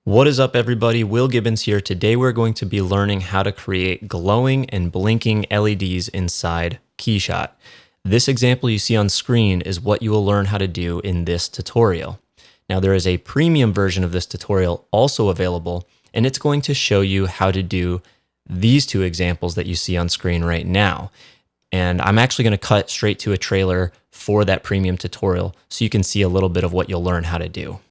What is up, everybody? Will Gibbons here. Today we're going to be learning how to create glowing and blinking LEDs inside KeyShot. This example you see on screen is what you will learn how to do in this tutorial. Now, there is a premium version of this tutorial also available, and it's going to show you how to do these two examples that you see on screen right now. And I'm actually going to cut straight to a trailer for that premium tutorial so you can see a little bit of what you'll learn how to do.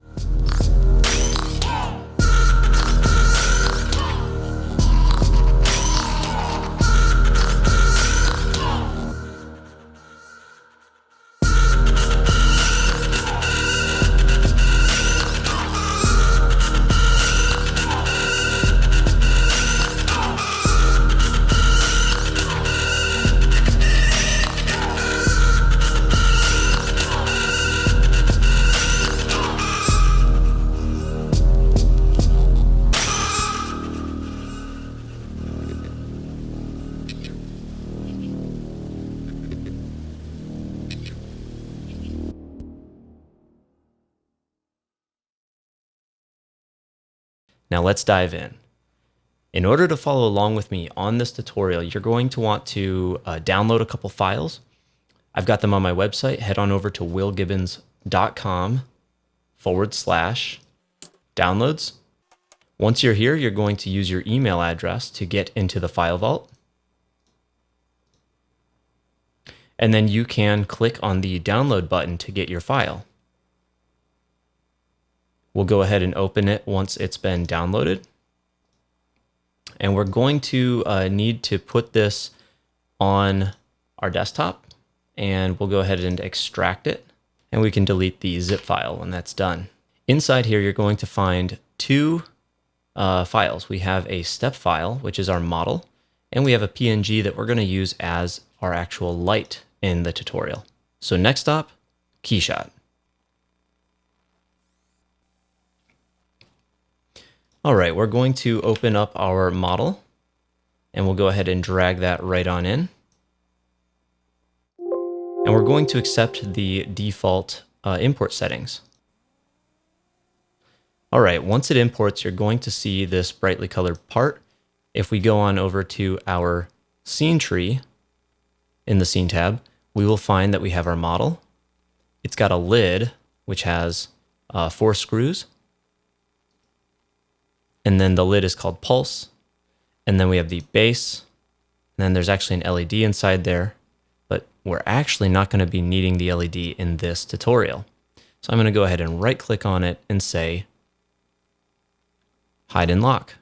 Now let's dive in. In order to follow along with me on this tutorial, you're going to want to download a couple files. I've got them on my website. Head on over to willgibbons.com/downloads. Once you're here, you're going to use your email address to get into the file vault. And then you can click on the download button to get your file. We'll go ahead and open it once it's been downloaded. And we're going to need to put this on our desktop, and we'll go ahead and extract it, and we can delete the zip file when that's done. Inside here, you're going to find two files. We have a step file, which is our model, and we have a PNG that we're going to use as our actual light in the tutorial. So next stop, KeyShot. All right, we're going to open up our model, and we'll go ahead and drag that right on in. And we're going to accept the default import settings. All right, once it imports, you're going to see this brightly colored part. If we go on over to our scene tree in the scene tab, we will find that we have our model. It's got a lid, which has 4 screws. And then the lid is called pulse. And then we have the base. And then there's actually an LED inside there, but we're actually not going to be needing the LED in this tutorial. So I'm going to go ahead and right click on it and say hide and lock.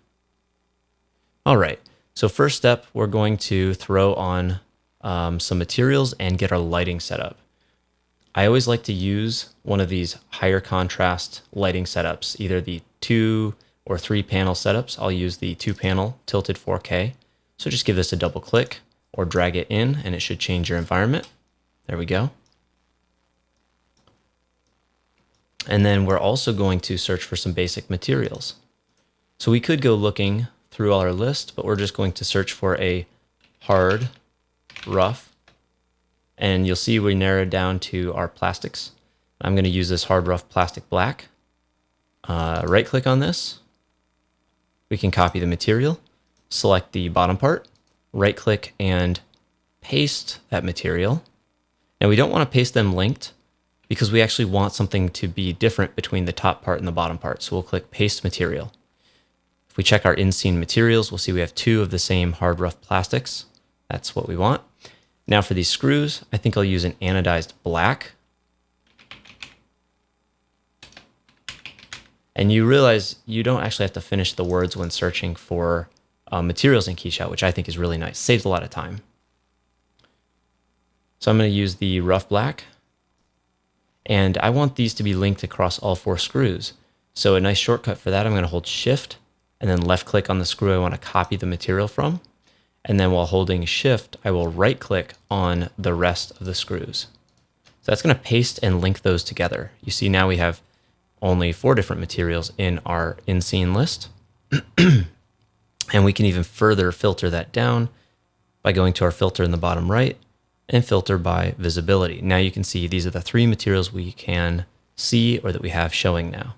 All right, so first step, we're going to throw on some materials and get our lighting set up. I always like to use one of these higher contrast lighting setups, either the 2 or 3 panel setups. I'll use the 2 panel tilted 4K. So just give this a double click or drag it in and it should change your environment. There we go. And then we're also going to search for some basic materials. So we could go looking through all our list, but we're just going to search for a hard, rough, and you'll see we narrowed down to our plastics. I'm going to use this hard, rough plastic black. Right click on this. We can copy the material, select the bottom part, right click and paste that material. And we don't want to paste them linked because we actually want something to be different between the top part and the bottom part. So we'll click paste material. If we check our in-scene materials, we'll see we have 2 of the same hard rough plastics. That's what we want. Now for these screws, I think I'll use an anodized black. And you realize you don't actually have to finish the words when searching for materials in KeyShot, which I think is really nice. Saves a lot of time. So I'm going to use the rough black. And I want these to be linked across all 4 screws. So a nice shortcut for that, I'm going to hold Shift and then left click on the screw I want to copy the material from. And then while holding Shift, I will right click on the rest of the screws. So that's going to paste and link those together. You see now we have only 4 different materials in our in-scene list. And we can even further filter that down by going to our filter in the bottom right and filter by visibility. Now you can see these are the 3 materials we can see or that we have showing now.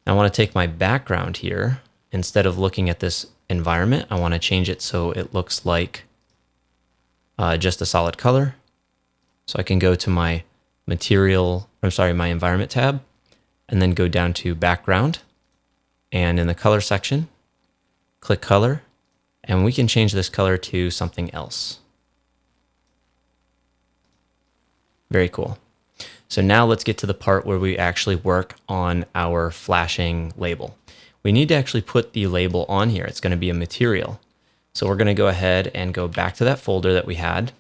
Now I want to take my background here. Instead of looking at this environment, I want to change it so it looks like just a solid color. So I can go to my my environment tab, and then go down to background, and in the color section, click color, and we can change this color to something else. Very cool. So now let's get to the part where we actually work on our flashing label. We need to actually put the label on here. It's going to be a material. So we're going to go ahead and go back to that folder that we had.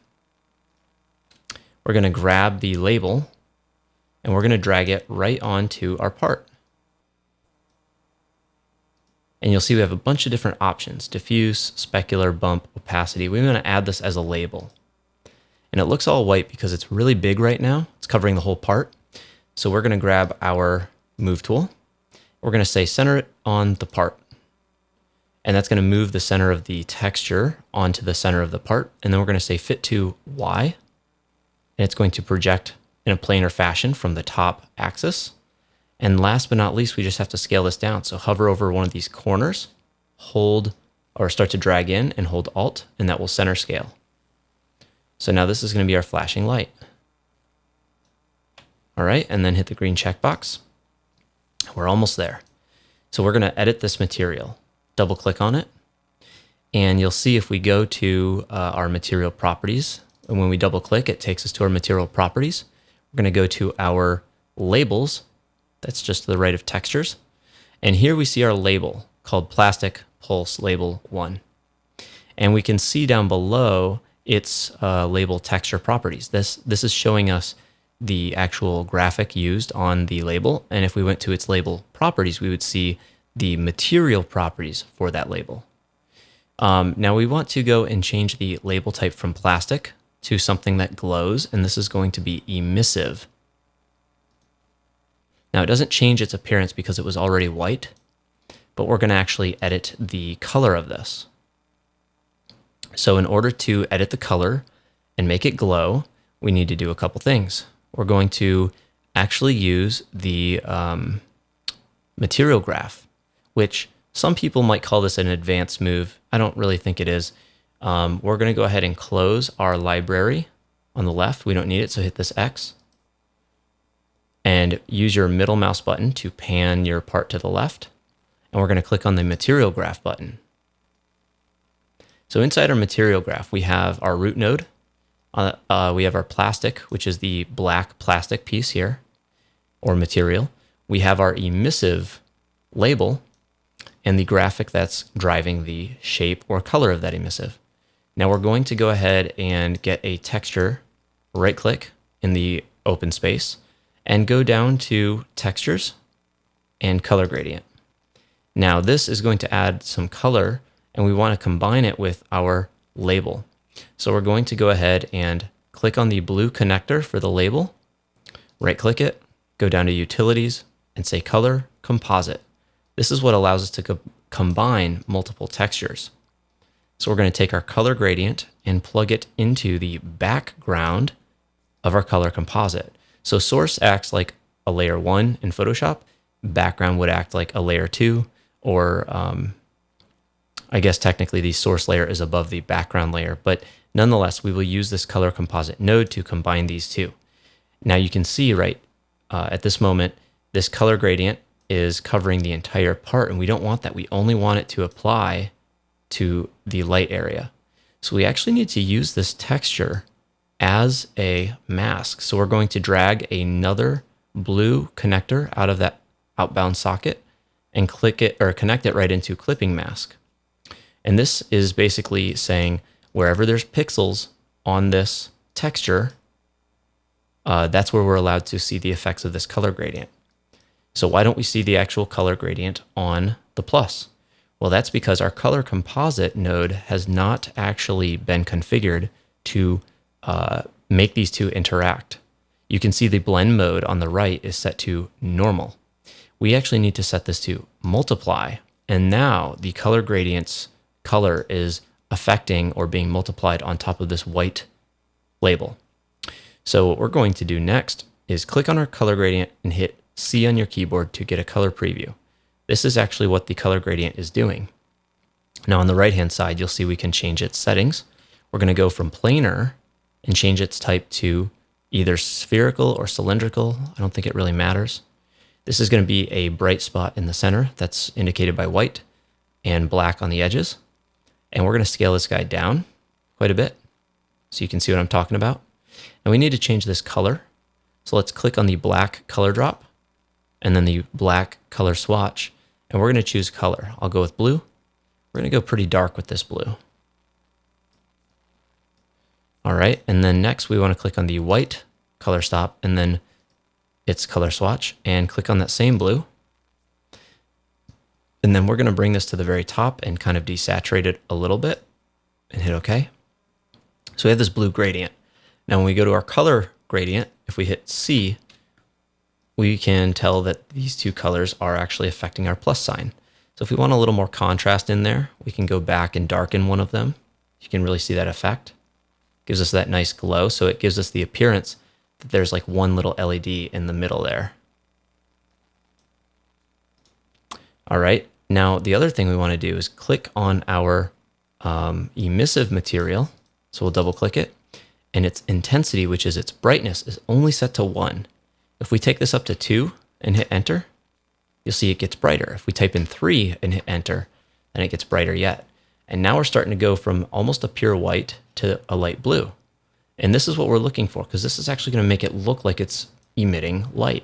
We're going to grab the label and we're going to drag it right onto our part. And you'll see we have a bunch of different options: diffuse, specular, bump, opacity. We want to add this as a label. And it looks all white because it's really big right now. It's covering the whole part. So we're going to grab our move tool. We're going to say center it on the part. And that's going to move the center of the texture onto the center of the part. And then we're going to say fit to Y. And it's going to project in a planar fashion from the top axis. And last but not least, we just have to scale this down. So hover over one of these corners, hold or start to drag in and hold Alt, and that will center scale. So now this is going to be our flashing light. All right, and then hit the green checkbox. We're almost there. So we're going to edit this material. Double click on it, and you'll see if we go to our material properties, and when we double click, it takes us to our material properties. We're going to go to our labels. That's just to the right of textures. And here we see our label called Plastic Pulse Label 1. And we can see down below its label texture properties. This is showing us the actual graphic used on the label. And if we went to its label properties, we would see the material properties for that label. Now we want to go and change the label type from plastic to something that glows, and this is going to be emissive. Now it doesn't change its appearance because it was already white, but we're going to actually edit the color of this. So in order to edit the color and make it glow, we need to do a couple things. We're going to actually use the material graph, which some people might call this an advanced move. I don't really think it is. We're going to go ahead and close our library on the left. We don't need it, so hit this X. And use your middle mouse button to pan your part to the left. And we're going to click on the material graph button. So inside our material graph, we have our root node. We have our plastic, which is the black plastic piece here, or material. We have our emissive label and the graphic that's driving the shape or color of that emissive. Now we're going to go ahead and get a texture, right click in the open space, and go down to textures and color gradient. Now this is going to add some color, and we want to combine it with our label. So we're going to go ahead and click on the blue connector for the label, right click it, go down to utilities and say color composite. This is what allows us to combine multiple textures. So we're going to take our color gradient and plug it into the background of our color composite. So source acts like a layer 1 in Photoshop, background would act like a layer 2, or I guess technically the source layer is above the background layer, but nonetheless, we will use this color composite node to combine these two. Now you can see right at this moment, this color gradient is covering the entire part, and we don't want that. We only want it to apply to the light area. So we actually need to use this texture as a mask. So we're going to drag another blue connector out of that outbound socket and click it or connect it right into clipping mask. And this is basically saying wherever there's pixels on this texture, that's where we're allowed to see the effects of this color gradient. So why don't we see the actual color gradient on the plus? Well, that's because our color composite node has not actually been configured to make these two interact. You can see the blend mode on the right is set to normal. We actually need to set this to multiply, and now the color gradient's color is affecting or being multiplied on top of this white label. So what we're going to do next is click on our color gradient and hit C on your keyboard to get a color preview. this is actually what the color gradient is doing. Now on the right-hand side, you'll see we can change its settings. We're going to go from planar and change its type to either spherical or cylindrical. I don't think it really matters. This is going to be a bright spot in the center that's indicated by white and black on the edges. And we're going to scale this guy down quite a bit so you can see what I'm talking about. And we need to change this color. So let's click on the black color drop and then the black color swatch. And we're going to choose color. I'll go with blue. We're going to go pretty dark with this blue. All right, and then next we want to click on the white color stop and then its color swatch and click on that same blue. And then we're going to bring this to the very top and kind of desaturate it a little bit and hit OK. So we have this blue gradient. Now when we go to our color gradient, if we hit C, we can tell that these two colors are actually affecting our plus sign. So if we want a little more contrast in there, we can go back and darken one of them. You can really see that effect. Gives us that nice glow, so it gives us the appearance that there's like one little LED in the middle there. All right, now the other thing we want to do is click on our emissive material. So we'll double click it, and its intensity, which is its brightness, is only set to 1. If we take this up to 2 and hit enter, you'll see it gets brighter. If we type in 3 and hit enter, then it gets brighter yet. And now we're starting to go from almost a pure white to a light blue. And this is what we're looking for, because this is actually going to make it look like it's emitting light.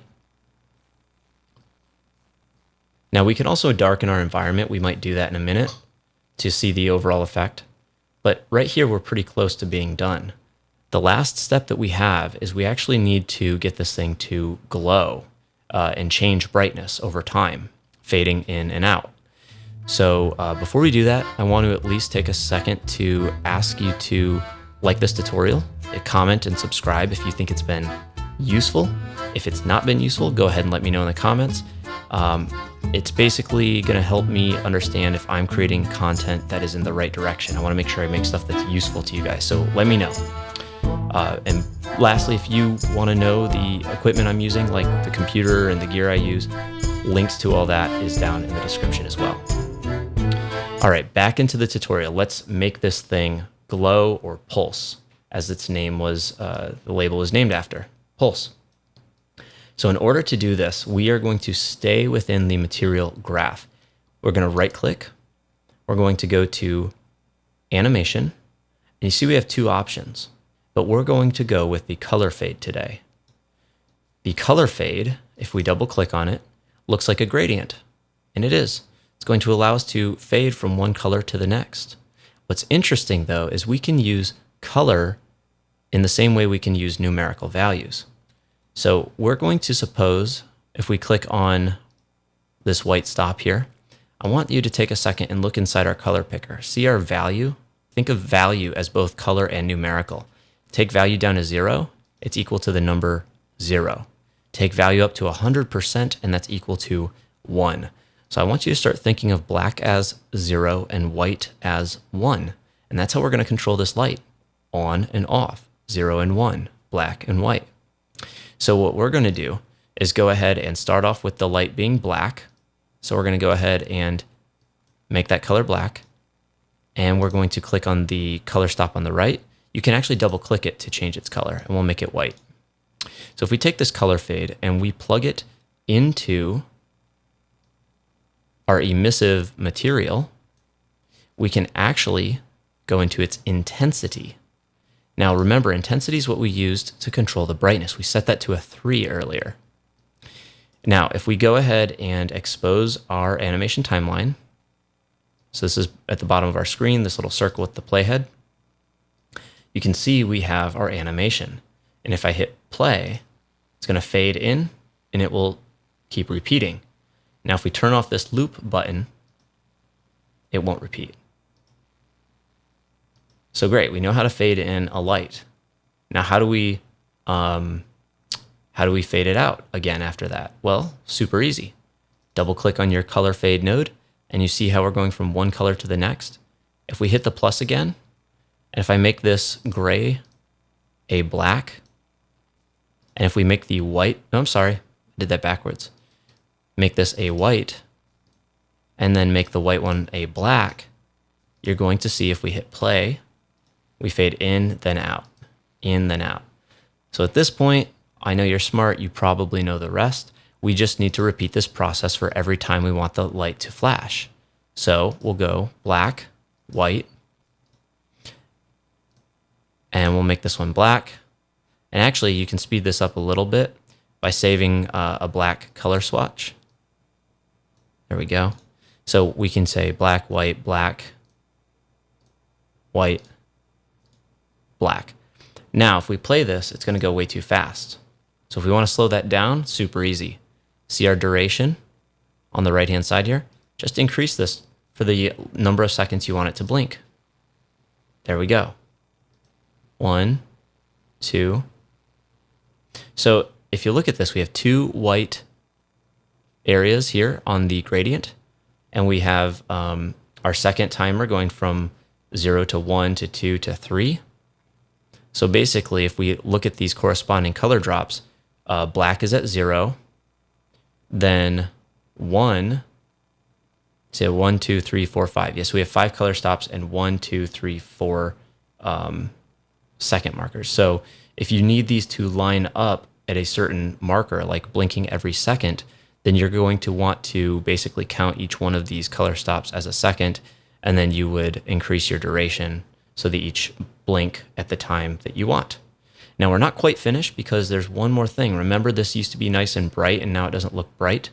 Now we can also darken our environment. We might do that in a minute to see the overall effect. But right here, we're pretty close to being done. The last step that we have is we actually need to get this thing to glow and change brightness over time, fading in and out. So before we do that, I want to at least take a second to ask you to like this tutorial, comment and subscribe if you think it's been useful. If it's not been useful, go ahead and let me know in the comments. It's basically going to help me understand if I'm creating content that is in the right direction. I want to make sure I make stuff that's useful to you guys, so let me know. And lastly, if you want to know the equipment I'm using, like the computer and the gear I use, links to all that is down in the description as well. All right, back into the tutorial. Let's make this thing glow or pulse, as its name was, the label was named after, pulse. So in order to do this, we are going to stay within the material graph. We're going to right click. We're going to go to animation. And you see we have two options, but we're going to go with the color fade today. The color fade, if we double click on it, looks like a gradient, and it is. It's going to allow us to fade from one color to the next. What's interesting though is we can use color in the same way we can use numerical values. So we're going to suppose if we click on this white stop here, I want you to take a second and look inside our color picker. See our value? Think of value as both color and numerical. Take value down to 0, it's equal to the number 0. Take value up to 100%, and that's equal to 1. So I want you to start thinking of black as 0 and white as 1. And that's how we're going to control this light. On and off, 0 and 1, black and white. So what we're going to do is go ahead and start off with the light being black. So we're going to go ahead and make that color black. And we're going to click on the color stop on the right. You can actually double click it to change its color, and we'll make it white. So if we take this color fade and we plug it into our emissive material, we can actually go into its intensity. Now remember, intensity is what we used to control the brightness. We set that to a 3 earlier. Now, if we go ahead and expose our animation timeline, so this is at the bottom of our screen, this little circle with the playhead, you can see we have our animation. And if I hit play, it's going to fade in and it will keep repeating. Now, if we turn off this loop button, it won't repeat. So great, we know how to fade in a light. Now, how do we fade it out again after that? Well, super easy. Double click on your color fade node, and you see how we're going from one color to the next. If we hit the plus again, and if I make this gray a black, and if we make the white, no, I'm sorry, I did that backwards. Make this a white, and then make the white one a black, you're going to see if we hit play, we fade in, then out, in, then out. So at this point, I know you're smart, you probably know the rest. We just need to repeat this process for every time we want the light to flash. So we'll go black, white, and we'll make this one black. And actually, you can speed this up a little bit by saving a black color swatch. There we go. So we can say black, white, black, white, black. Now, if we play this, it's going to go way too fast. So if we want to slow that down, super easy. See our duration on the right-hand side here? Just increase this for the number of seconds you want it to blink. There we go. 1, 2. So if you look at this, we have 2 white areas here on the gradient, and we have our second timer going from 0 to 1 to 2 to 3. So basically, if we look at these corresponding color drops, black is at 0, then 1, say 1, 2, 3, 4, 5. Yes, we have 5 color stops and 1, 2, 3, 4 second markers. So if you need these to line up at a certain marker, like blinking every second, then you're going to want to basically count each one of these color stops as a second, and then you would increase your duration so they each blink at the time that you want. Now, we're not quite finished because there's one more thing. Remember, this used to be nice and bright, and now it doesn't look bright?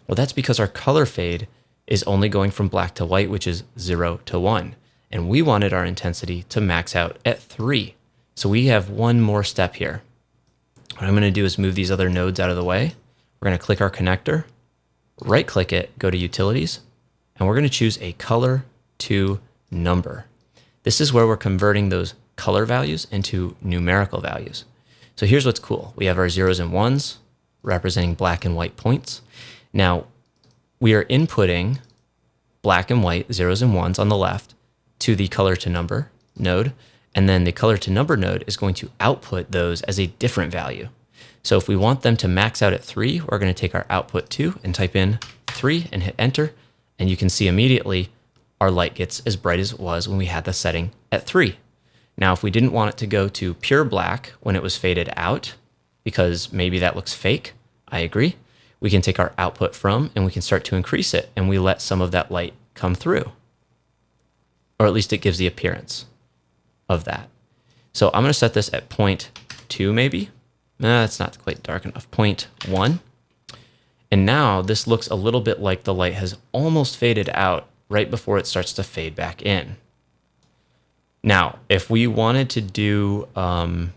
Well, that's because our color fade is only going from black to white, which is 0 to 1. And we wanted our intensity to max out at 3. So we have one more step here. What I'm going to do is move these other nodes out of the way. We're going to click our connector, right-click it, go to Utilities, and we're going to choose a color to number. This is where we're converting those color values into numerical values. So here's what's cool. We have our 0s and 1s representing black and white points. Now, we are inputting black and white, 0s and 1s on the left, to the color to number node, and then the color to number node is going to output those as a different value. So if we want them to max out at 3, we're going to take our output 2 and type in 3 and hit enter, and you can see immediately our light gets as bright as it was when we had the setting at 3. Now, if we didn't want it to go to pure black when it was faded out, because maybe that looks fake, I agree, we can take our output from and we can start to increase it, and we let some of that light come through. Or at least it gives the appearance of that. So I'm going to set this at 0.2 maybe. Nah, that's not quite dark enough. 0.1. And now this looks a little bit like the light has almost faded out right before it starts to fade back in. Now, if we wanted to do, if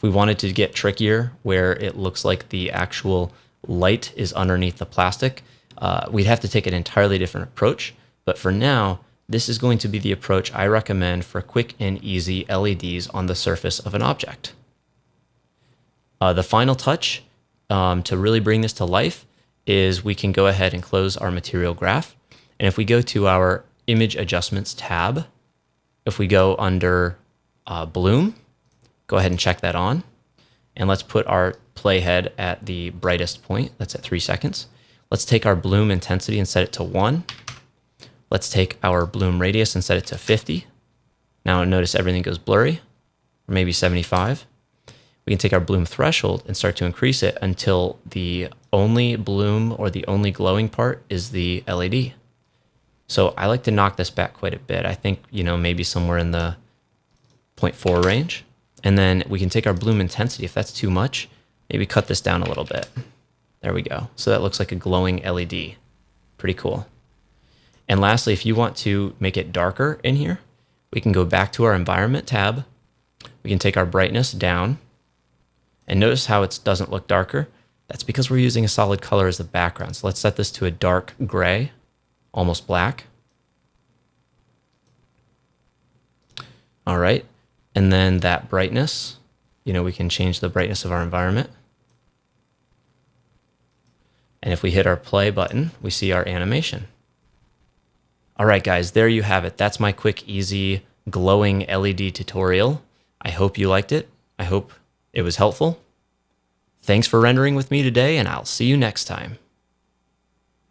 we wanted to get trickier where it looks like the actual light is underneath the plastic, we'd have to take an entirely different approach. But for now, this is going to be the approach I recommend for quick and easy LEDs on the surface of an object. The final touch to really bring this to life is we can go ahead and close our material graph. And if we go to our Image Adjustments tab, if we go under Bloom, go ahead and check that on. And let's put our playhead at the brightest point. That's at 3 seconds. Let's take our bloom intensity and set it to 1. Let's take our bloom radius and set it to 50. Now notice everything goes blurry, or maybe 75. We can take our bloom threshold and start to increase it until the only bloom or the only glowing part is the LED. So I like to knock this back quite a bit. I think, maybe somewhere in the 0.4 range. And then we can take our bloom intensity. If that's too much, maybe cut this down a little bit. There we go. So that looks like a glowing LED. Pretty cool. And lastly, if you want to make it darker in here, we can go back to our Environment tab. We can take our brightness down. And notice how it doesn't look darker. That's because we're using a solid color as the background. So let's set this to a dark gray, almost black. All right. And then that brightness, we can change the brightness of our environment. And if we hit our play button, we see our animation. All right, guys, there you have it. That's my quick, easy, glowing LED tutorial. I hope you liked it. I hope it was helpful. Thanks for rendering with me today, and I'll see you next time.